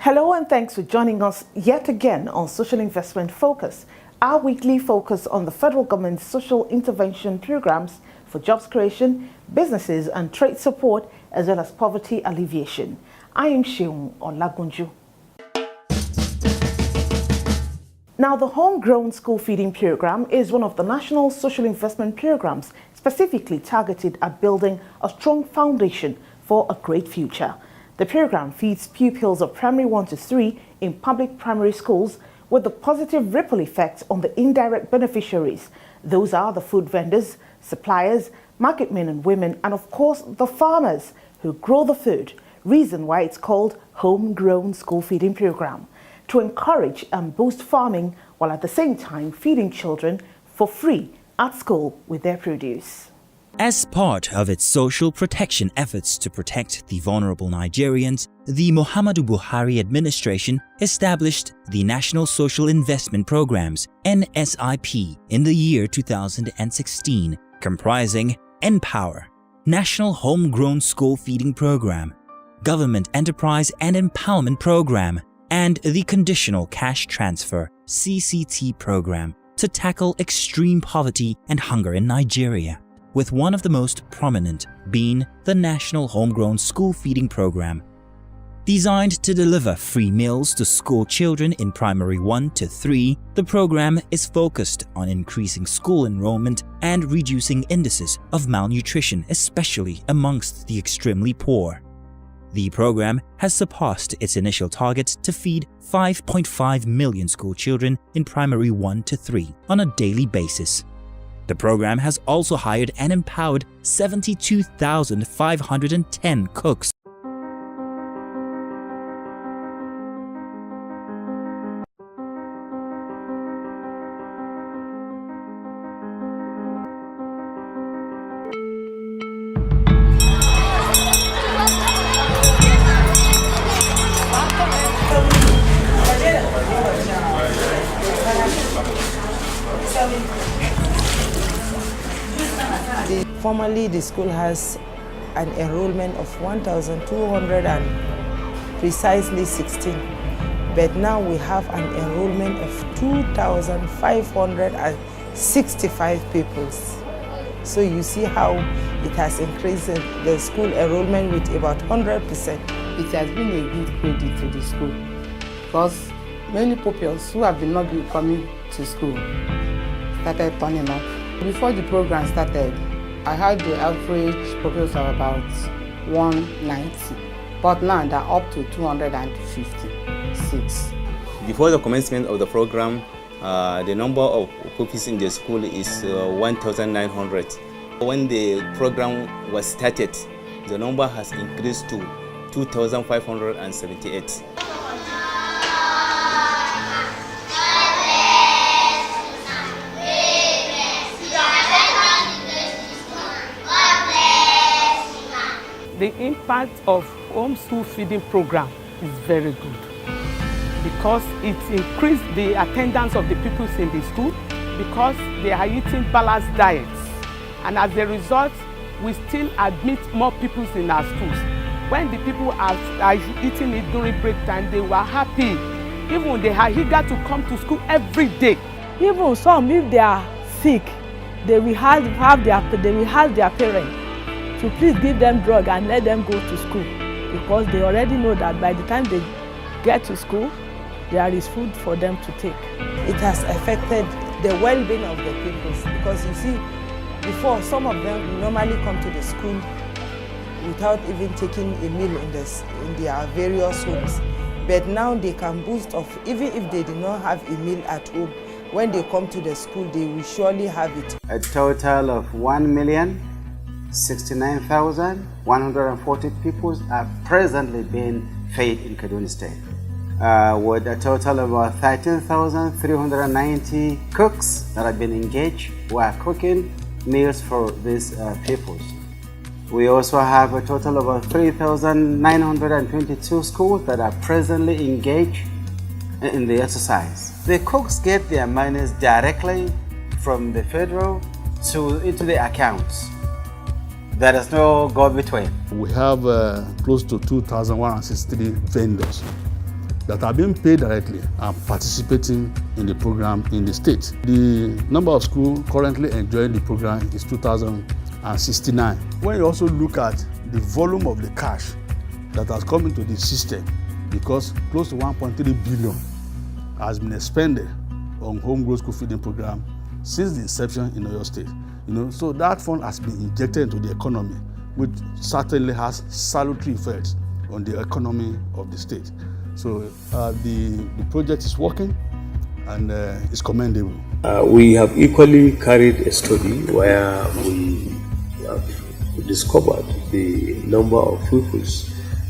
Hello and thanks for joining us yet again on Social Investment Focus, our weekly focus on the federal government's social intervention programs for jobs creation, businesses and trade support, as well as poverty alleviation. I am Sheung Olagunju. Now, the Homegrown School Feeding Program is one of the national social investment programs specifically targeted at building a strong foundation for a great future. The program feeds pupils of primary 1 to 3 in public primary schools with a positive ripple effect on the indirect beneficiaries. Those are the food vendors, suppliers, market men and women, and of course the farmers who grow the food. Reason why it's called Homegrown School Feeding Program, to encourage and boost farming while at the same time feeding children for free at school with their produce. As part of its social protection efforts to protect the vulnerable Nigerians, the Muhammadu Buhari administration established the National Social Investment Programs (NSIP) in the year 2016, comprising NPower, National Homegrown School Feeding Program, Government Enterprise and Empowerment Program, and the Conditional Cash Transfer (CCT) program to tackle extreme poverty and hunger in Nigeria, with one of the most prominent being the National Homegrown School Feeding Program. Designed to deliver free meals to school children in primary 1 to 3, the program is focused on increasing school enrollment and reducing indices of malnutrition, especially amongst the extremely poor. The program has surpassed its initial target to feed 5.5 million school children in primary 1 to 3 on a daily basis. The program has also hired and empowered 72,510 cooks. Formerly, the school has an enrollment of 1,200 and precisely 16, but now we have an enrollment of 2,565 pupils. So you see how it has increased the school enrollment with about 100%. It has been a good credit to the school because many pupils who have not been coming to school started turning up. Before the program started, I had the average pupils of about 190, but now they're up to 256. Before the commencement of the program, the number of pupils in the school is 1,900. When the program was started, the number has increased to 2,578. The impact of home school feeding program is very good because it increased the attendance of the pupils in the school because they are eating balanced diets, and as a result we still admit more pupils in our schools. When the people are eating it during break time, they were happy. Even they are eager to come to school every day. Even some, if they are sick, they will ask their parents to please give them drug and let them go to school, because they already know that by the time they get to school, there is food for them to take. It has affected the well-being of the pupils because you see, before some of them normally come to the school without even taking a meal in their various homes. But now they can boast of, even if they do not have a meal at home, when they come to the school, they will surely have it. A total of 1,069,140 people are presently being fed in Kaduna State, with a total of about 13,390 cooks that have been engaged who are cooking meals for these peoples. We also have a total of about 3,922 schools that are presently engaged in the exercise. The cooks get their monies directly from the federal into the accounts. There is no go-between. We have close to 2,163 vendors that are being paid directly are participating in the program in the state. The number of schools currently enjoying the program is 2,069. When you also look at the volume of the cash that has come into the system, because close to 1.3 billion has been expended on homegrown school feeding program since the inception in Oyo State. So that fund has been injected into the economy, which certainly has salutary effects on the economy of the state. So the project is working and it's commendable. We have equally carried a study where we have discovered the number of pupils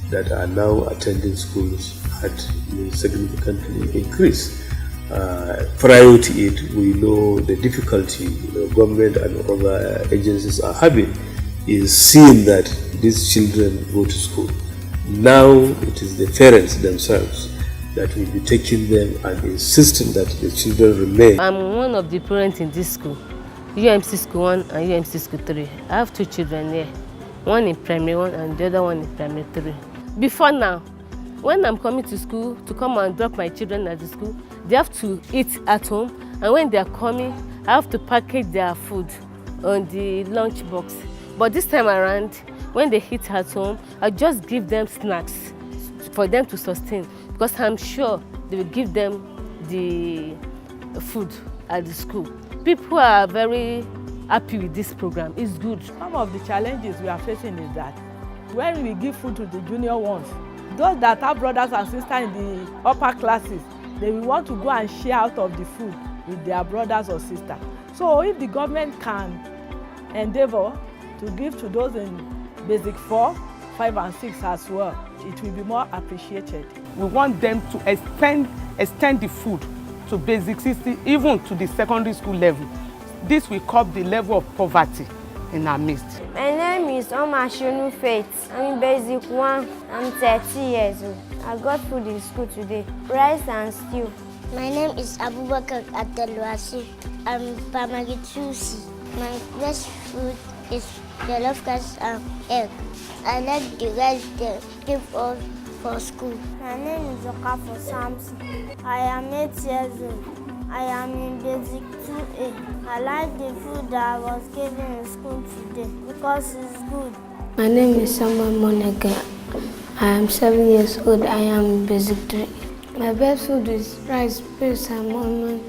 that are now attending schools had significantly increased. Prior to it, we know the difficulty government and other agencies are having is seeing that these children go to school. Now it is the parents themselves that will be taking them and insisting that the children remain. I'm one of the parents in this school, UMC School 1 and UMC School 3. I have two children here, one in primary 1 and the other one in primary 3. Before now, when I'm coming to school to come and drop my children at the school, they have to eat at home, and when they are coming, I have to package their food on the lunch box. But this time around, when they eat at home, I just give them snacks for them to sustain, because I'm sure they will give them the food at the school. People are very happy with this program. It's good. Some of the challenges we are facing is that when we give food to the junior ones, those that have brothers and sisters in the upper classes, they will want to go and share out of the food with their brothers or sisters. So if the government can endeavor to give to those in basic 4, 5 and 6 as well, it will be more appreciated. We want them to extend the food to basic 60, even to the secondary school level. This will curb the level of poverty in our midst. My name is Omashinu Faith. I'm in basic 1. I'm 30 years old. I got food in school today, rice and stew. My name is Abubakar Abdelwasi. I'm primary 2C. My best food is jollof rice and egg. I like the rice they give us for school. My name is Okafo Samson. I am 8 years old. I am in basic 2A. I like the food that I was given in school today because it's good. My name is Samuel Monega. I am 7 years old. I am in basic 3. My best food is rice, peas and onion.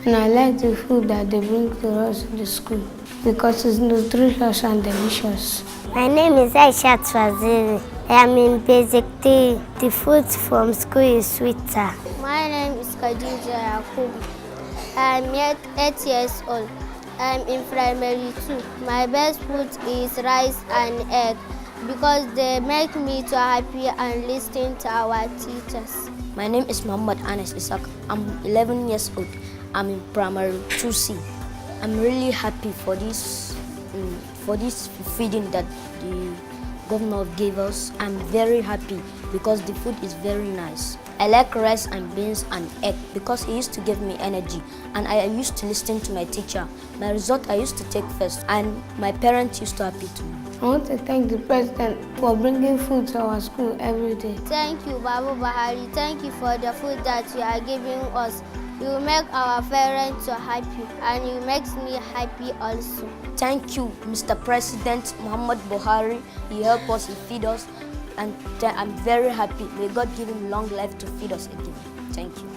And I like the food that they bring to us in the school because it's nutritious and delicious. My name is Aisha Twaziri. I am in basic 3. The food from school is sweeter. My name is Khadija Yakubu. I am 8 years old. I am in primary 2. My best food is rice and egg because they make me so happy and listen to our teachers. My name is Muhammad Anas Isaac. I'm 11 years old. I'm in primary 2C. I'm really happy for this feeding that the governor gave us. I'm very happy because the food is very nice. I like rice and beans and egg because it used to give me energy, and I used to listen to my teacher. My result I used to take first, and my parents used to happy too. I want to thank the president for bringing food to our school every day. Thank you, Babu Bahari. Thank you for the food that you are giving us. You make our parents so happy, and you make me happy also. Thank you, Mr. President Muhammad Buhari. He helped us, he feed us, and I'm very happy. May God give him long life to feed us again. Thank you.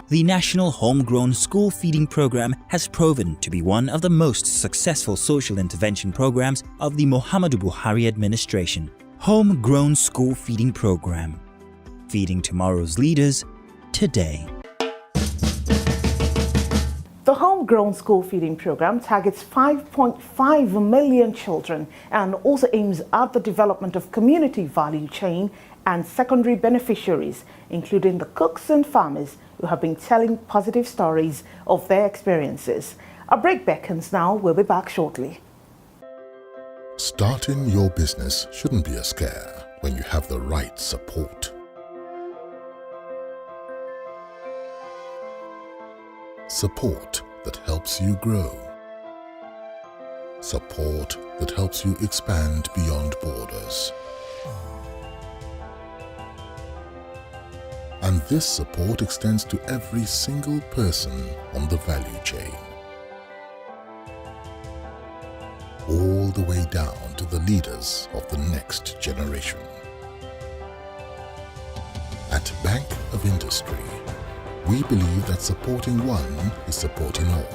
The National Homegrown School Feeding Program has proven to be one of the most successful social intervention programs of the Muhammadu Buhari administration. Homegrown School Feeding Program. Feeding tomorrow's leaders today. The Homegrown School Feeding Program targets 5.5 million children and also aims at the development of community value chain and secondary beneficiaries, including the cooks and farmers who have been telling positive stories of their experiences. A break beckons now. We'll be back shortly. Starting your business shouldn't be a scare when you have the right support. Support that helps you grow. Support that helps you expand beyond borders. And And this support extends to every single person on the value chain, all the way down to the leaders of the next generation. At Bank of Industry, we believe that supporting one is supporting all,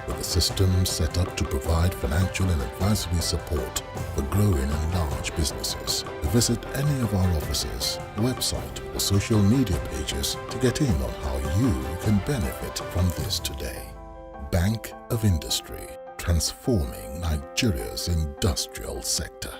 with a system set up to provide financial and advisory support for growing and large businesses. Visit any of our offices, website, or social media pages to get in on how you can benefit from this today. Bank of Industry, transforming Nigeria's industrial sector.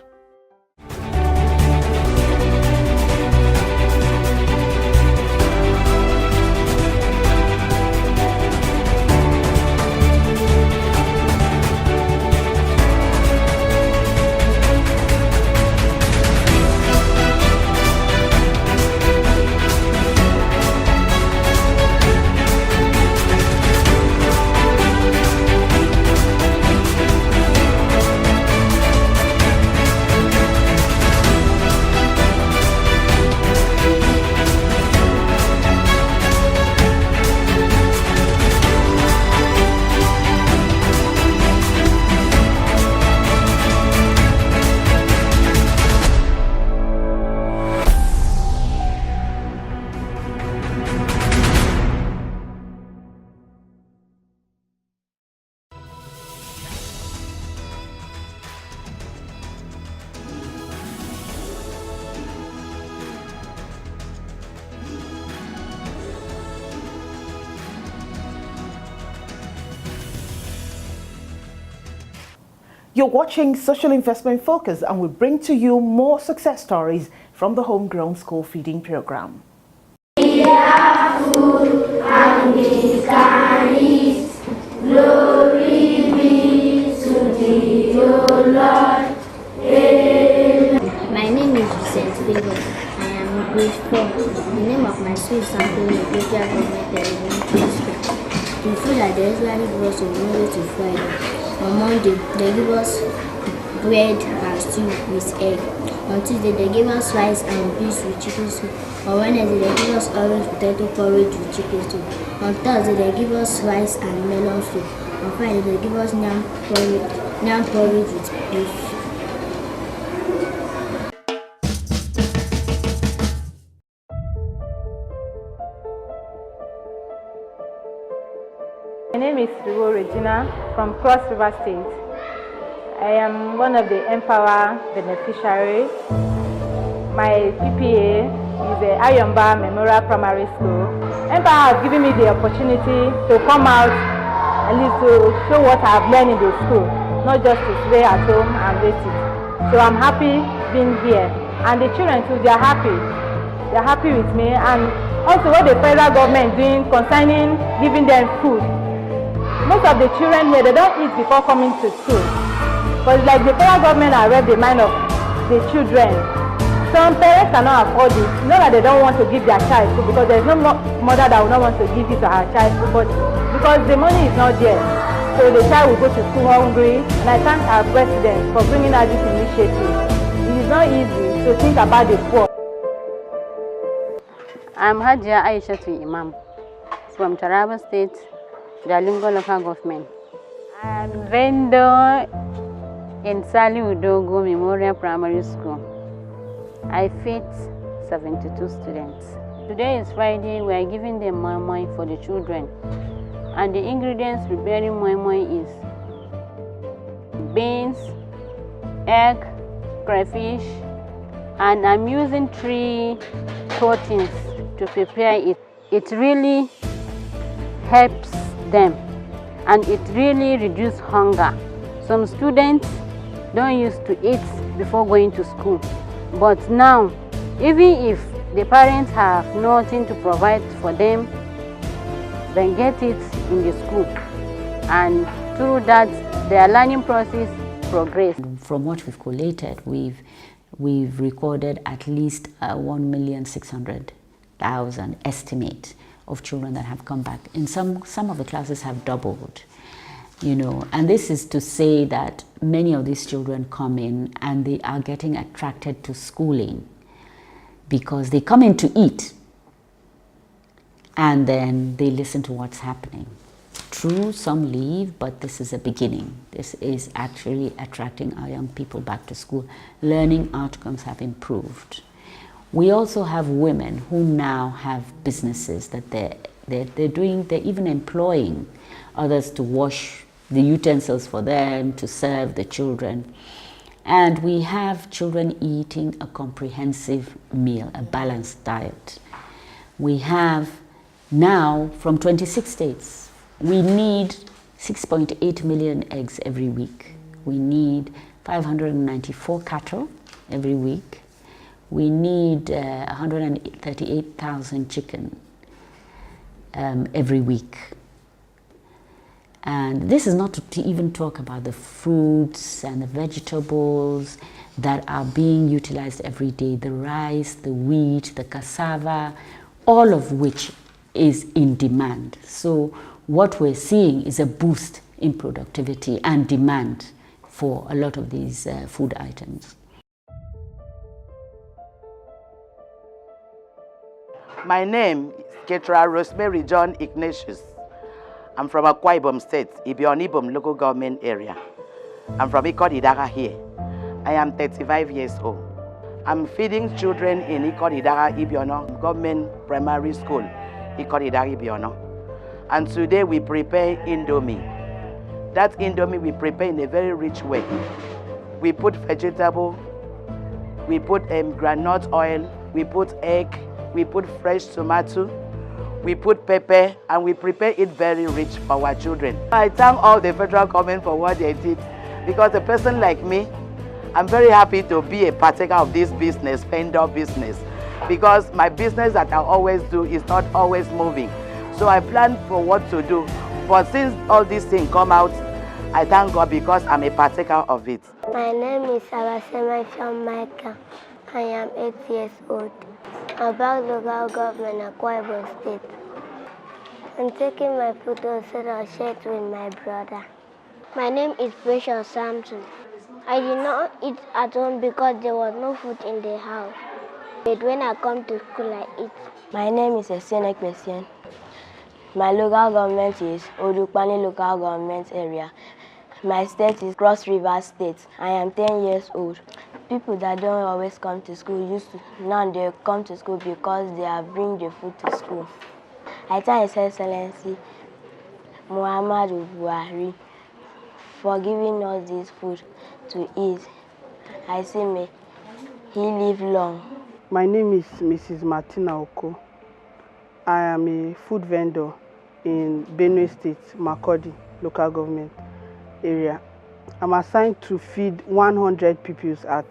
You're watching Social Investment Focus, and we bring to you more success stories from the Homegrown School Feeding Program. We are food and we can eat. Glory be to thee, O Lord. Amen. My name is Vicente Favor. I am grade 4. The name of my school is Sampling Equatorial Government Elementary School. The food that they usually give us on Monday to Friday. On Monday, they give us bread and stew with egg. On Tuesday, they give us rice and beans with chicken soup. On Wednesday, they give us orange potato porridge with chicken soup. On Thursday, they give us rice and melon soup. On Friday, they give us yam porridge with beef. My name is Riwo Regina from Cross River State. I am one of the Empower beneficiaries. My PPA is the Ayomba Memorial Primary School. Empower has given me the opportunity to come out at least to show what I have learned in the school, not just to stay at home and wait it. So I'm happy being here. And the children too, they are happy. They are happy with me. And also what the federal government doing concerning giving them food. Most of the children here, they don't eat before coming to school. But it's like the federal government have read the mind of the children. Some parents cannot afford it. Not that they don't want to give their child food, because there's no mother that will not want to give it to her child food, but because the money is not there. So the child will go to school hungry. And I thank our president for bringing out this initiative. It is not easy to think about the poor. I'm Hajia Aishatu Imam from Taraba State, Jalingo local government. I'm vendor in Sali Udogo Memorial Primary School. I feed 72 students. Today is Friday. We are giving them moi moi for the children. And the ingredients preparing moi moi is beans, egg, crayfish, and I'm using 3 proteins to prepare it. It really helps them, and it really reduces hunger. Some students don't used to eat before going to school, but now even if the parents have nothing to provide for them, they get it in the school, and through that their learning process progress. From what we've collated, we've recorded at least 1,600,000 estimate of children that have come back. In some of the classes have doubled, you know, and this is to say that many of these children come in and they are getting attracted to schooling because they come in to eat, and then they listen to what's happening. True, some leave, but this is a beginning. This is actually attracting our young people back to school. Learning outcomes have improved. We also have women who now have businesses that they're doing. They're even employing others to wash the utensils for them, to serve the children. And we have children eating a comprehensive meal, a balanced diet. We have now, from 26 states, we need 6.8 million eggs every week. We need 594 cattle every week. We need 138,000 chicken every week. And this is not to even talk about the fruits and the vegetables that are being utilized every day, the rice, the wheat, the cassava, all of which is in demand. So what we're seeing is a boost in productivity and demand for a lot of these food items. My name is Ketra Rosemary John Ignatius. I'm from Akwa Ibom State, Ibom local government area. I'm from Ikot-Idaga here. I am 35 years old. I'm feeding children in Ikot-Idaga Ibiono Government Primary School, Ikot-Idaga Ibiono. And today we prepare Indomie. That Indomie we prepare in a very rich way. We put vegetable, we put groundnut oil, we put egg, we put fresh tomato, we put pepper, and we prepare it very rich for our children. I thank all the federal government for what they did, because a person like me, I'm very happy to be a partaker of this business, vendor business, because my business that I always do is not always moving. So I plan for what to do, but since all these things come out, I thank God because I'm a partaker of it. My name is Abasema Sean Michael. I am 8 years old. About local government, Akwa Ibom State. I'm taking my photos so I'll share it with my brother. My name is Precious Samson. I did not eat at home because there was no food in the house. But when I come to school, I eat. My name is Esenek Messian. My local government is Odukpani local government area. My state is Cross River State. I am 10 years old. People that don't always come to school now they come to school because they are bringing the food to school. I thank His Excellency Muhammadu Buhari for giving us this food to eat. I say may he live long. My name is Mrs. Martina Oko. I am a food vendor in Benue State, Makurdi local government area. I'm assigned to feed 100 pupils at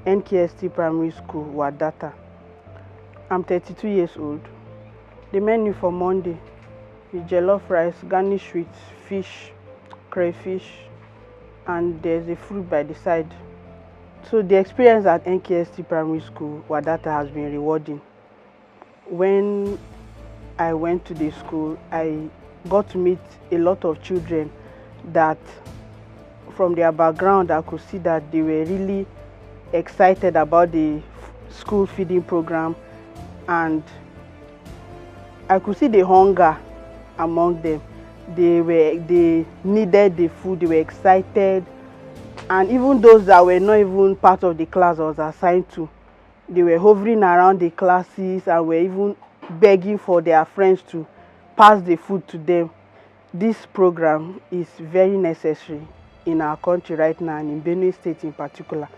NKST Primary School, Wadata. I'm 32 years old. The menu for Monday is jollof rice, garnish with fish, crayfish, and there's a fruit by the side. So the experience at NKST Primary School, Wadata, has been rewarding. When I went to the school, I got to meet a lot of children that from their background, I could see that they were really excited about the school feeding program, and I could see the hunger among them. They needed the food, they were excited, and even those that were not even part of the class I was assigned to, they were hovering around the classes and were even begging for their friends to pass the food to them. This program is very necessary in our country right now, and in Benue State in particular,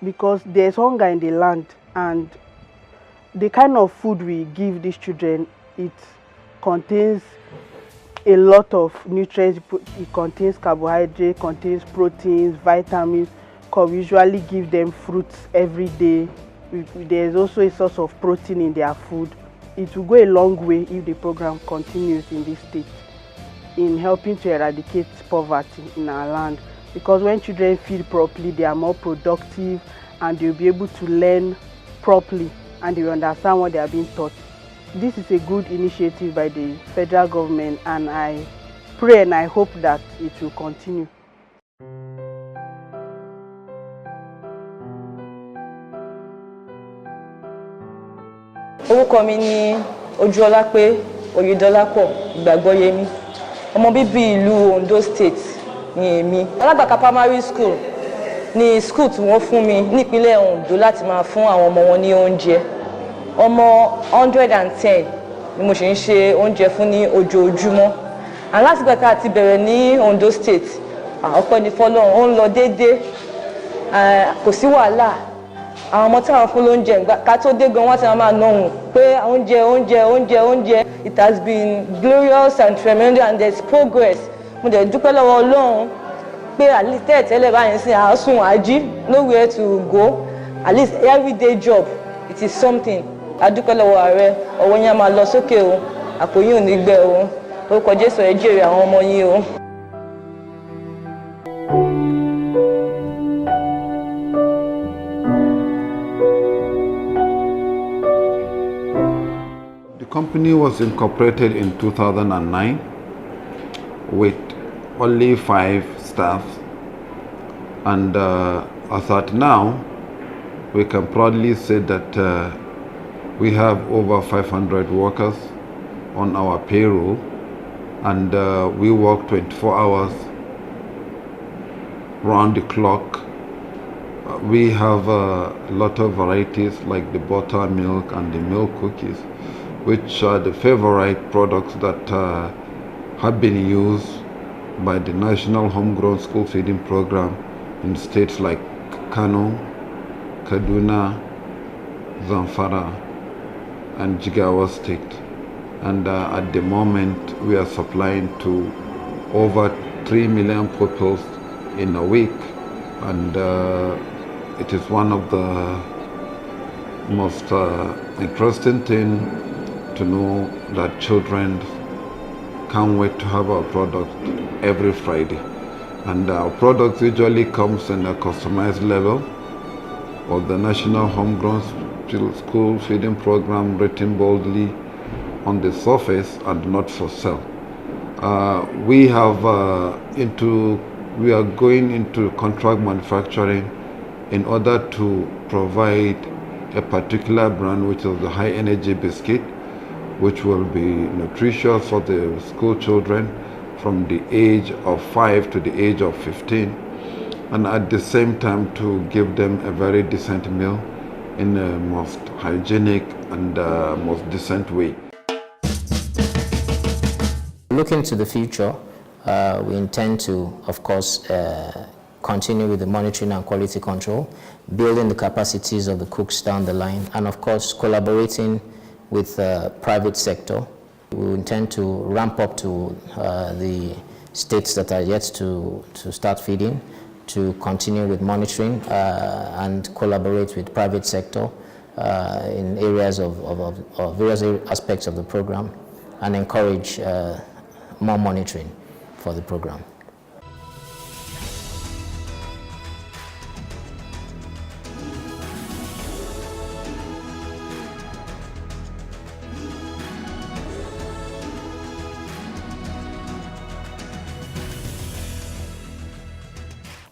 because there's hunger in the land, and the kind of food we give these children, it contains a lot of nutrients. It contains carbohydrate, contains proteins, vitamins, because we usually give them fruits every day. There's also a source of protein in their food. It will go a long way if the program continues in this state in helping to eradicate poverty in our land, because when children feed properly, they are more productive and they'll be able to learn properly and they will understand what they are being taught. This is a good initiative by the federal government, and I pray and I hope that it will continue. Orúkọ mi ni Ojúọlápé Oyèdọ́lápọ̀ Ìgbàgbọ́yẹmí. Ọmọ bíbí ìlú Ondo State ni èmi. Alágbàká primary school ni school tí wọ́n fún mi nípínlẹ̀ Ondo láti máa fún àwọn ọmọ wọn ní oúnjẹ. Ọmọ 110 ni mo ṣe ń ṣe oúnjẹ fún ní ojoojúmọ́. Láti ìgbà tá a ti bẹ̀rẹ̀ ní Ondo State, ọpẹ́ ní fọ́lọ́run, ó ń lọ déédéé, kò sí wàhálà. Àwọn ọmọ táwọn fún lóúnjẹ ká tó dé gan wọ́n ti máa nọ̀hún pé oúnjẹ. It has been glorious and tremendous and there's progress. Mo dẹ̀ dúpẹ́ lọ́wọ́ Ọlọ́run pé at least tẹ́lẹ̀ báyìí sí àásùn àjí, nowhere to go, at least everyday job, it is something. A dúpẹ́ lọ́wọ́ ààrẹ, ọwọ́ yẹn máa lọ sókè o, àpò yín ò ní gbẹ o, orúkọ Jésù ẹ jèrè àwọn ọmọ yín o. The company was incorporated in 2009 with only 5 staff, and as at now we can proudly say that we have over 500 workers on our payroll, and we work 24 hours round the clock. We have a lot of varieties like the buttermilk and the milk cookies, which are the favorite products that have been used by the National Homegrown School Feeding Program in states like Kano, Kaduna, Zamfara, and Jigawa State. And at the moment, we are supplying to over 3 million pupils in a week. And it is one of the most interesting things to know that children can't wait to have our product every Friday. And our product usually comes in a customized level of the National Homegrown School Feeding Program, written boldly on the surface and not for sale. We are going into contract manufacturing in order to provide a particular brand, which is the high energy biscuit, which will be nutritious for the school children from the age of 5 to the age of 15, and at the same time to give them a very decent meal in the most hygienic and most decent way. Looking to the future, we intend to, of course, continue with the monitoring and quality control, building the capacities of the cooks down the line, and of course collaborating with the private sector. We intend to ramp up to the states that are yet to start feeding, to continue with monitoring and collaborate with private sector in areas of various aspects of the program, and encourage more monitoring for the program.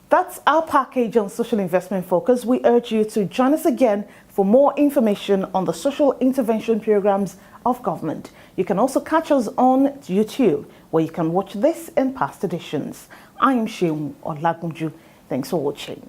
That's our package on Social Investment Focus. We urge you to join us again for more information on the social intervention programs of government. You can also catch us on YouTube, where you can watch this and past editions. I am Sheung Olagunju. Thanks for watching.